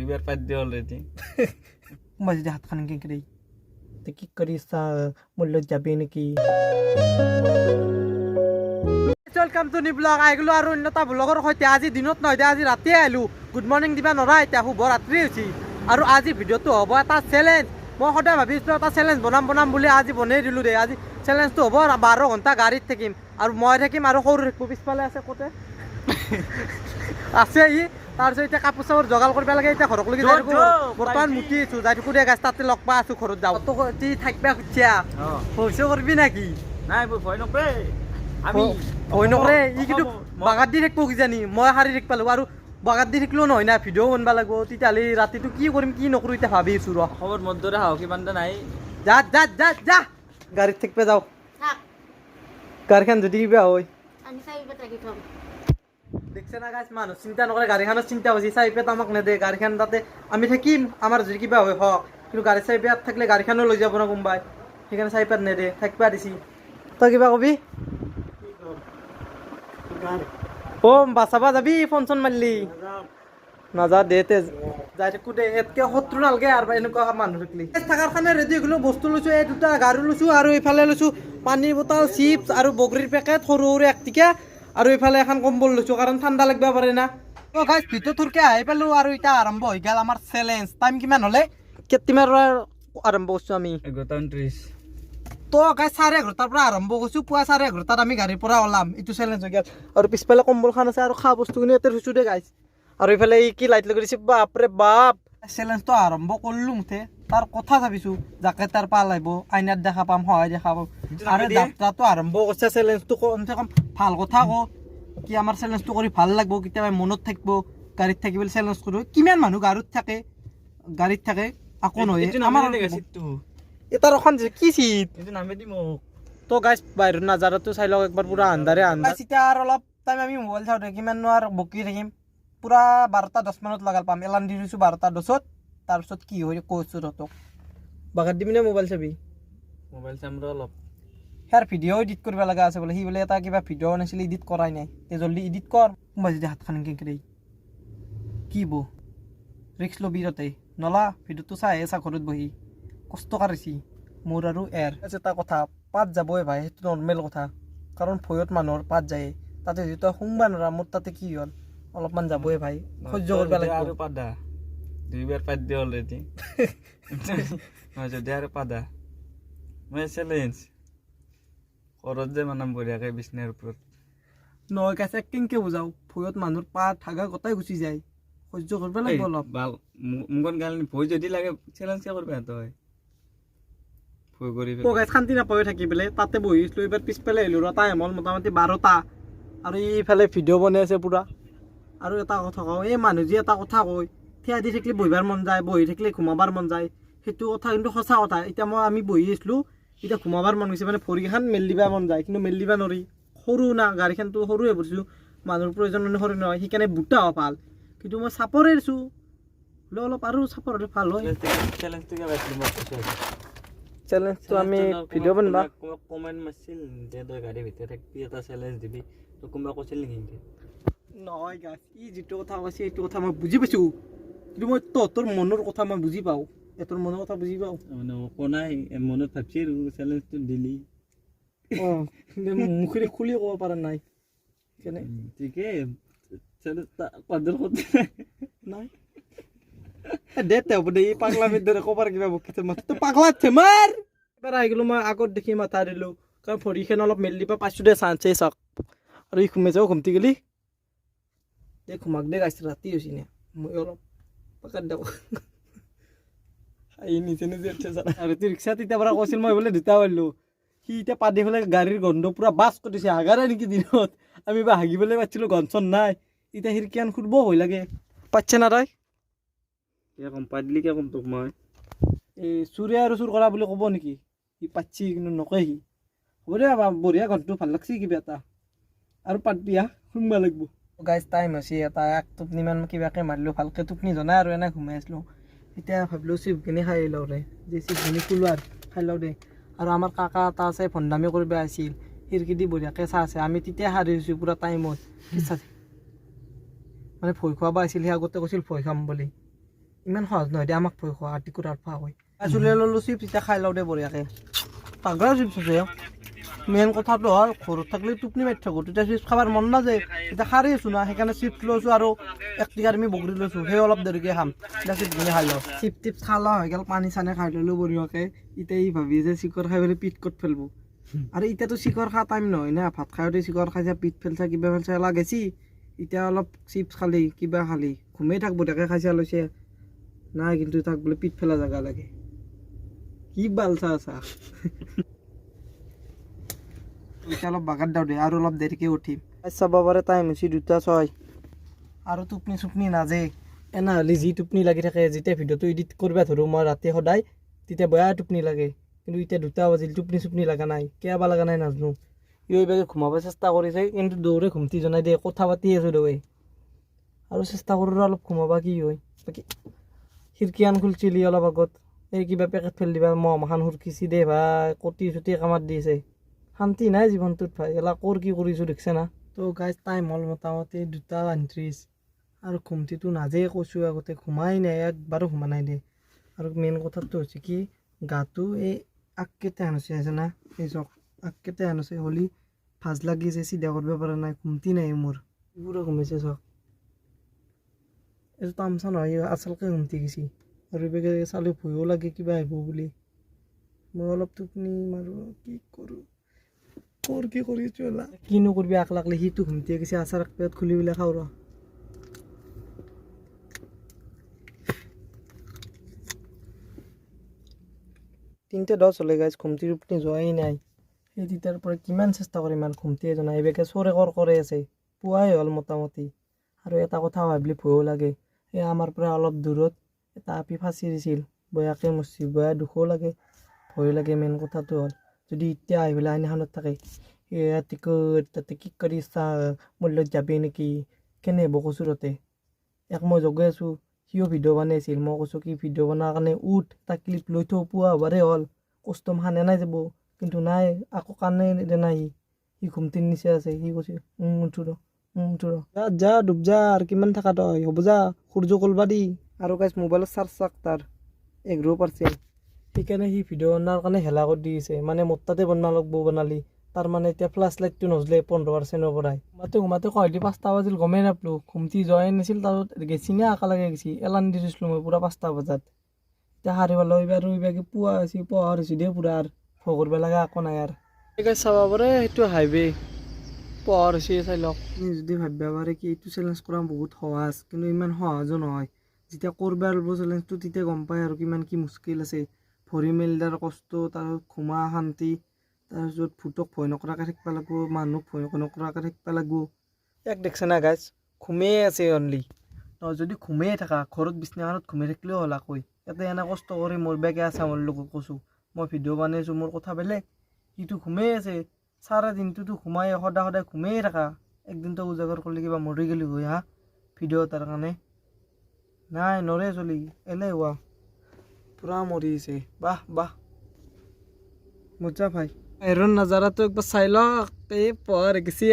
দুইবাৰ পাই দিয়ে অলৰেডি মই যদি হাতখন কেঁকে দেই তে কি কৰিছা মূল্য যাবি নেকি ওয়েলকাম টু নিউ ব্লগ আইগলো আৰু অন্য এটা ব্লগৰ সৈতে আজি দিনত নহয় দে আজি ৰাতিয়ে আহিলোঁ গুড মৰ্ণিং দিবা নৰা এতিয়া শুভ ৰাত্ৰি হৈছে আৰু আজি ভিডিঅ'টো হ'ব এটা চেলেঞ্জ মই সদায় ভাবিছিলোঁ এটা চেলেঞ্জ বনাম বুলি আজি বনাই দিলোঁ দে আজি চেলেঞ্জটো হ'ব 12 ঘণ্টা গাড়ীত থাকিম আৰু মই থাকিম আৰু সৰু থাকিব পিছফালে আছে ক'তে আছে ই তাৰপিছত এতিয়া কাপোৰ চাপোৰ যোগাৰ কৰিব লাগে এতিয়া ঘৰক লাগি যাই বৰ্তমান মুতি আছোঁ যাই থাকোঁ দে গাছ তাতে লগ পাই আছোঁ ঘৰত যাওঁ তই থাকিবা খুজিছা পইচা কৰিবি নেকি নাই মই ভয় নকৰে আমি ভয় নকৰে ই কিন্তু বাগাত দি থাকিব কিজানি মই সাৰি থাকি পালোঁ আৰু বাগাত দি থাকিলেও নহয় না ভিডিঅ' বনাব লাগিব তেতিয়াহ'লে ৰাতিটো কি কৰিম কি নকৰোঁ এতিয়া ভাবি আছোঁ ৰ খবৰ মোৰ দৰে হাও কিমান নাই যা গাড়ীত থাকিব যাওঁ গাড়ীখন যদি কিবা হয় দেখছে না গাইছ মানুহ চিন্তা নকৰে গাড়ীখনৰ চিন্তা হৈছে চাৰিপেট আমাক নেদে গাড়ীখন তাতে আমি থাকিম আমাৰ যদি কিবা হয় হওক কিন্তু গাড়ী চাৰিপেট থাকিলে গাড়ীখনো লৈ যাব না কোনোবাই সেইকাৰণে চাৰিপেট নেদে থাকিবা দিছি তই কিবা কবি বাচাবা যাবি ফোন চোন মাৰিলি নাযা দে তে যাই থাকোঁ দে এতকে শত্ৰু নালাগে আৰু এনেকুৱা মানুহ থাকিলি থকাৰ কাৰণে ৰেডি গ'লো বস্তু লৈছোঁ এই দুটা গাড়ী লৈছোঁ আৰু এইফালে লৈছোঁ পানীৰ বটল চিপছ আৰু বগৰীৰ পেকেট সৰু সৰু একটিকা আৰু এইফালে এখন কম্বল লৈছোঁ কাৰণ ঠাণ্ডা লাগিব পাৰে না অ' গাইছ ভিতৰত থুৰকে আহি পালোঁ আৰু এতিয়া আৰম্ভ হৈ গ'ল আমাৰ চেলেঞ্জ টাইম কিমান হ'লে কেতিয়াৰ আৰম্ভ কৰিছোঁ আমি 11:30 তো গাইছ 11:30 পৰা আৰম্ভ কৰিছোঁ পুৱা 11:30 আমি গাড়ীৰ পৰা ওলাম এইটো চেলেঞ্জ হৈ গ'ল আৰু পিছফালে কম্বলখন আছে আৰু খোৱা বস্তুখিনি ইয়াতে থৈছোঁ দে গাইছ আৰু এইফালে ই কি লাইট লগাই দিছে বাপৰে বাপ চেলেঞ্জটো আৰম্ভ কৰিলোঁ মুঠে তাৰ কথা ভাবিছোঁ যাকে তাৰ পাল আহিব আইনাত দেখা পাম সহায় দেখা পাম আৰু যাত্ৰাটো আৰম্ভ কৰিছে চেলেঞ্জটো কমচে কম ভাল কথা কওঁ কি আমাৰ চেলেঞ্জটো কৰি ভাল লাগিব কেতিয়াবা মনত থাকিব গাড়ীত থাকিবলৈ চেলেঞ্জ কৰোঁ কিমান মানুহ গাড়ীত থাকে আকৌ নহয় আমাৰ এটাৰ এখন কি চিট এইটো নামে দি মোক তো গাইছ বাহিৰত নাজাৰাটো চাই লওক একবাৰ পুৰা আন্ধাৰে এতিয়া আৰু অলপ টাইম আমি মোবাইল চাওঁ কিমান আৰু বকি থাকিম পুৰা 12:10 মানত লগাল পাম এলাৰ্ম দি দিছোঁ 12:10 তাৰপিছত কি হয় কৈছোঁ তহঁতক বাগাত দিবি নে মোবাইল চাবি মোবাইল চাম ৰ অলপ সেয়াৰ ভিডিঅ' এডিট কৰিব লগা আছে বোলে সি বোলে এটা কিবা ভিডিঅ' বনাইছিলে এডিট কৰাই নাই তে জল্দি এডিট কৰ কোনোবা যদি হাতখন কেঁকে দেই কি বৌ ৰিক্স ল'বি তাতে নলা ভিডিঅ'টো চাই আছা ঘৰত বহি কষ্ট কৰিছি মোৰ আৰু এটা কথা পাত যাবই ভাই সেইটো নৰ্মেল কথা কাৰণ ভয়ত মানুহৰ পাত যায় তাতে যিটো সোমবা নৰা মোৰ তাতে কি হ'ল অলপমান যাবই ভাই সহ্য কৰিব লাগিব আৰু পাদা দুইবাৰ পাই দিয়ে অলৰেডি মই যদি আৰু পাদা মই চেলেঞ্জ ঘৰত যে মানাম বঢ়িয়াকৈ বিচনাৰ ওপৰত নহয় কাছে কেনেকৈ বুজাওঁ ভয়ত মানুহৰ পাত থাকা গোটাই গুচি যায় সহ্য কৰিব লাগিব অলপ মোক গাল ভয় যদি লাগে চেলেঞ্জ কিয় কৰিবা তই ভয় কৰি শান্তি নাপায় থাকি পেলাই তাতে বহিছিলোঁ এইবাৰ পিছফালে আহিলোঁ ৰ টাইম হ'ল মোটামুটি 12টা আৰু এইফালে ভিডিঅ' বনাই আছে পূৰা আৰু এটা কথা কওঁ এই মানুহ যি এটা কথা কয় থিয় দি থাকিলে বহিবাৰ মন যায় বহি থাকিলে ঘুমাবাৰ মন যায় সেইটো কথা কিন্তু সঁচা কথা এতিয়া আমি বহি আছিলোঁ এতিয়া ঘুমাবাৰ মন গৈছে মানে ভৰিখন মেলি দিব মন যায় কিন্তু মেলি দিব নোৱাৰি সৰু না গাড়ীখনটো সৰুৱে পৰিছোঁ মানুহৰ প্ৰয়োজন অনুসৰি নহয় সেইকাৰণে বুটা হোৱা ভাল কিন্তু মই চাপৰে দিছোঁ বোলে অলপ আৰু চাপৰ হ'লে ভাল হয় চেলেঞ্জটো আমি ভিডিঅ' বনাবা কমেণ্ট মাৰিছিল যে তই গাড়ীৰ ভিতৰত থাকি এটা চেলেঞ্জ দিবি তই কোনোবা কৈছিল নেকি নহয় গাছ ই যিটো কথা কৈছে সেইটো কথা মই বুজি পাইছোঁ কিন্তু মই তহঁতৰ মনৰ কথা মই বুজি পাওঁ তোৰ মনৰ কথা বুজি পাওঁ মানে কোনাই মনত ভাবছি আৰু চেলেঞ্জটো দিলি অঁ মুখেৰে খুলি ক'ব পৰা নাই সেইকাৰণে ঠিকেই পাদৰ নাই দে হ'ব দে এই পাগলামিৰ দৰে ক'বাৰ কিবা বকিছে মাথা পাগলাত মাৰ এবাৰ আহি গ'লোঁ মই আগত দেখি মাথা দিলোঁ কাৰণ ভৰিখন অলপ মেলি দিব পাইছোঁ দে চান্সেই চাওক আৰু ই ঘুমাই যাওঁ ঘুমটি গ'লি দে ঘুমাক দে গাইছে ৰাতি হৈছে নে মই অলপ পাকাত দিওঁ আহি নিজে উঠে জানা আৰু ৰিক্সা তেতিয়াৰ পৰা কৈছিল মই বোলে দুটা পাৰিলোঁ সি এতিয়া পাতি পেলাই গাড়ীৰ গন্ধ পূৰা বাছ কৰিছে হাগাৰে নেকি দিনত আমি বা হাগিবলৈ পাইছিলোঁ গঞ্চন নাই এতিয়া খিৰিকীখন খুলিব ভয় লাগে পাইছে না তই কম পাই দিলি কিয় কম তোক মই এই চুৰে আৰু চুৰ কৰা বুলি ক'ব নেকি সি পাতছি কিন্তু নকয় সি হ'ব দে বঢ়িয়া ঘৰটো ভাল লাগছি কিবা এটা আৰু পাতবিয়া শুনবা লাগিব গাইজ টাইম হৈছে এটা এক টোপনিমান কিবাকৈ মাৰিলোঁ ভালকৈ টোপনি জনাই আৰু এনে ঘুমাই আছিলোঁ এতিয়া ভাবিলোঁ চিপখিনি খাই লওঁ দে যে চিপখিনি খোলোঁ আৰু খাই লওঁ দে আৰু আমাৰ কাকা এটা আছে ভণ্ডামি কৰিব আহিছিল খিৰিকী দি বঢ়িয়াকৈ চাহ আছে আমি তেতিয়া সাৰি দিছোঁ পূৰা টাইমত মানে ভয় খুৱাব আহিছিল সি আগতে কৈছিল ভয় খাম বুলি ইমান সহজ নহয় দে আমাক ভয় খোৱা আৰ্টিকুট আৰফা হয় চুলি ল'লোঁ চিপছ এতিয়া খাই লওঁ দে বঢ়িয়াকে পাগলা চিপছ আছে মেইন কথাটো হ'ল ঘৰত থাকিলে টোপনি মাৰি থাকোঁ তেতিয়া চিপছ খাবৰ মন নাযায় এতিয়া সাৰি আছোঁ না সেইকাৰণে চিপছ লৈছোঁ আৰু এক টিকাৰ আমি বগৰী লৈছোঁ সেই অলপ দেৰিকৈ খাম এতিয়া চিপছ কিনি খাই লওঁ চিপছ টিপছ খালা হৈ গ'ল পানী চানী খাই ল'লোঁ বঢ়িয়াকৈ এতিয়া ই ভাবি যে চিকৰ খাই পেলাই পিঠ ক'ত ফেলব আৰু এতিয়াতো চিকৰ খোৱা টাইম নহয় না ভাত খাওঁতে চিকৰ খাইছে পিঠ ফেলছে কিবা ফেলছে এলা গেছি এতিয়া অলপ চিপছ খালি কিবা খালি ঘুমেই থাকব তাকে খাইছে লৈছে নাই কিন্তু তাক বোলে পিঠ ফেলা জেগা লাগে কি বালচা আছা এতিয়া অলপ বাগাত দাও দে আৰু অলপ দেৰিকৈ উঠিম চাব পাৰে টাইম হৈছে 2:06 আৰু টোপনি চুপনি নাজে এনা হ'লে যি টোপনি লাগি থাকে যেতিয়া ভিডিঅ'টো এডিট কৰিব ধৰোঁ মই ৰাতি সদায় তেতিয়া বেয়া টোপনি লাগে কিন্তু এতিয়া 2টা বাজিল টোপনি চুপনি লগা নাই কিয় বা লগা নাই নাজানো এইভাগে ঘুমাব চেষ্টা কৰিছে কিন্তু দৌৰে ঘুমটি জনাই দিয়ে কথা পাতি আছোঁ দৌৰে আৰু চেষ্টা কৰোঁ অলপ ঘুমাবা কি হয় বাকী খিৰিকীখন খুলছিলি অলপ আগত এই কিবা পেকেট ফেল দিবা মহ মাখান সুৰকিছি দে ভাই কটি চুটি কামাত দিছে শান্তি নাই জীৱনটোত ভাই এলা কি কৰিছোঁ দেখিছে না তো গাইজ টাইম হ'ল মোটামুটি 2:29 আৰু ঘুমটিটো নাজেই কৈছোঁ আগতে ঘুমাই নাই একবাৰো ঘুমা নাই দে আৰু মেইন কথাটো হৈছে কি গাটো এই আগকেইটা আনিছে আছে না এই চক আগকেইটা আনিছে হ'লি ভাজ লাগিছে চিধা কৰিব পৰা নাই ঘুমটি নাই মোৰ পুৰা ঘুমাইছে চক এইটো তামচা নহয় আচলকৈ ঘুমটি গৈছে আৰু এইভাগে চালে ভয়ো লাগে কিবা আহিব বুলি মই অলপ টোপনি মাৰোঁ কি কৰোঁ কি কৰিছোঁ এলা কিনো কৰিবি আক লাগলি সিটো ঘুমটিয়ে গৈছে আচাৰ পেট খুলি পেলাই খাওঁ ৰ 3:10 হ'লে গাইজ ঘুমটি টোপনি যোৱাই নাই সেই তেতিয়াৰ পৰা কিমান চেষ্টা কৰিম আৰু ঘুমটিয়ে জনাই এইভাগে চৰে কৰে আছে পুৱাই হ'ল মোটামুটি আৰু এটা কথা ভাবিলে ভয়ো লাগে এই আমাৰ পৰা অলপ দূৰত এটা আপি ফাঁচি দিছিল বয়াকে মচি বয়া দুখো লাগে ভয় লাগে মেইন কথাটো হ'ল যদি এতিয়া আহি পেলাই আইনাখনত থাকে তাতে কি কৰি চা মোৰ লগত যাবি নেকি কেনে হ'ব কৈছোঁ তাতে মই জগাই আছোঁ সিও ভিডিঅ' বনাইছিল মই কৈছোঁ কি ভিডিঅ' বনোৱাৰ কাৰণে উঠ এটা ক্লিপ লৈ থৈ পুৱা হ'বাৰে হ'ল কষ্ট মাখান এনাই যাব কিন্তু নাই আকৌ কাণে নাই সি ঘুমটিৰ নিচে আছে সি কৈছে উঠো ৰ যা ডুব যা আৰু কিমান থাকা তই হ'ব যা সূৰ্য কলবা দি আৰু গাইজ মোবাইলত চাৰ্জ চাক তাৰ 11%। সেইকাৰণে সি ভিডিঅ' বনোৱাৰ কাৰণে হেলা কৰি দিছে মানে মোৰ তাতে বনাব লাগব বনালি তাৰ মানে এতিয়া ফ্লাছ লাইটটো নজলে 15%ৰ পৰাই ঘুমাতে কহিলি 5টা বাজিল গমেই নাপালোঁ ঘুমটি যোৱাই নাছিল তাৰপিছত গেছি নে একেলগে গেছি এলান দি দিছিলোঁ মই পূৰা 5টা বজাত এতিয়া সাৰি পালোঁ এইবাৰ পুৱা হৈছে পোহৰ হৈছে দেই পূৰা আৰু ভয় কৰিব লগা একো নাই আৰু সেই চাব পাৰে সেইটো হাইৱে পোহৰ হৈছে চাই লওক যদি ভাবিব পাৰে কি এইটো চেলেঞ্জ কৰা বহুত সহজ কিন্তু ইমান সহজো নহয় যেতিয়া কৰিব লাগিব চেলেঞ্জটো তেতিয়া গম পায় আৰু কিমান কি মুস্কিল আছে ভৰি মেলি দিয়াৰ কষ্ট তাৰপিছত ঘুমা শান্তি তাৰপিছত ভূতক ভয় নকৰাকৈ থাকিব লাগিব মানুহক ভয় নকৰাকৈ থাকিব লাগিব এক দেখছে না গাইজ ঘুমেই আছে অনলি নহয় যদি ঘুমেই থাকা ঘৰত বিছনাখনত ঘুমাই থাকিলেও হ'ল আকৌ ইয়াতে এনে কষ্ট কৰি মোৰ বেগে আছে মোৰ লগত কৈছোঁ মই ভিডিঅ' বনাইছোঁ মোৰ কথা বেলেগ সিটো ঘুমেই আছে চাৰা দিনটোতো ঘুমাই সদায় ঘুমেই থাকা একদিনটো উজাগৰ কৰিলে কিবা মৰি গ'লি হয় হা ভিডিঅ' তাৰ কাৰণে নাই নৰে চলি এলেহুৱা পূৰা মৰি আছে বাহ মজা ভাই বাহিৰৰ নাজাৰাটো একবাৰ চাই লওক এই পোহৰ গেছি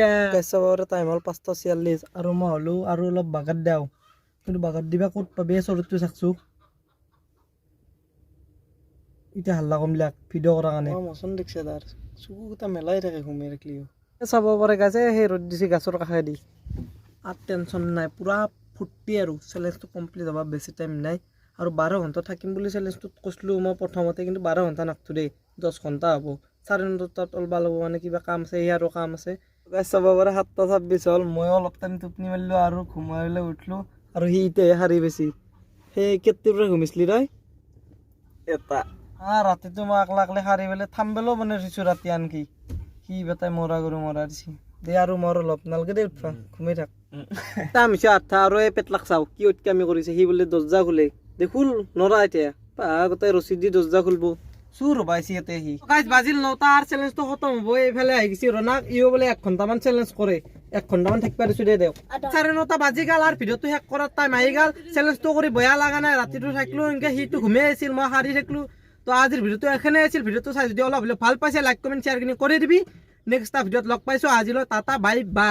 চাব টাইম হ'ল 5:46 আৰু মই হ'লেও আৰু অলপ বাগাত দিওঁ কিন্তু বাগাত দিবা ক'ত পাবি চৰতটো চাকছোঁ এতিয়া হাল্লা কমবিলাক ভিডিঅ' কৰাৰ কাৰণে মচন দেখিছে তাৰ চকুকেইটা মেলাই থাকে ঘুমাই ৰাখিলেও চাব পাৰে গাছে সেই ৰ'দ দিছে গাছৰ কাষেদি আৰু টেনশ্যন নাই পূৰা ফূৰ্তি আৰু চেলেঞ্জটো কমপ্লিট হ'ব বেছি টাইম নাই আৰু 12 ঘণ্টা থাকিম বুলি চেলেঞ্জটোত কৈছিলোঁ মই প্ৰথমতে কিন্তু 12 ঘণ্টা নাকটো দেই 10 ঘণ্টা হ'ব 9:30 ওলবা লাগিব মানে কিবা কাম আছে আৰু কাম আছে চাব পাৰে 7:26 হ'ল ময়ো অলপ টাইম টোপনি মাৰিলোঁ আৰু ঘুমাই পেলাই উঠিলোঁ আৰু সি এতিয়াহে সাৰি পাইছি সেই কেতিয়াৰ পৰা ঘুমিছিলি তই এটা ৰাতিটো মই একলা সাৰি পেলাই থাম্বেলো বনাই থৈছোঁ ৰাতি আনকি সি বেটাই মৰা দিছি দে আৰু মোৰ অলপ নালগে দে উঠবা ঘুমাই থাক টাইম হৈছে 8টা আৰু এই পেটলাক চাওঁ কি উৎকামি কৰিছে সি বোলে দৰ্জা খোলে দেখোল নৰা এতিয়া গোটেই ৰছী দি দৰ্জা খুলব চুৰ ৰবাইছি ইয়াতে সি গাইজ বাজিল 9টা আৰু চেলেঞ্জটো খতম হ'ব এইফালে আহি গৈছে ৰনাক ইও বোলে 1 ঘণ্টামান চেলেঞ্জ কৰে 1 ঘণ্টামান থাকিব দিছোঁ দে দিয়ক 9:30 বাজি গ'ল আৰু ভিডিঅ'টো শেষ কৰাৰ টাইম আহি গ'ল চেলেঞ্জটো কৰি বেয়া লগা নাই ৰাতিটো থাকিলোঁ এনেকৈ সিটো ঘুমাই আছিল মই সাৰি থাকিলোঁ তো আজিৰ ভিডিঅ'টো এখানে আছিল ভিডিঅ'টো চাই যদি অলপ ভাল পাইছে লাইক কমেণ্ট শ্বেয়াৰ কৰি দিবি নেক্সট ভিডিঅ'ত লগ পাইছোঁ আজিলৈ টাটা বাই বাই।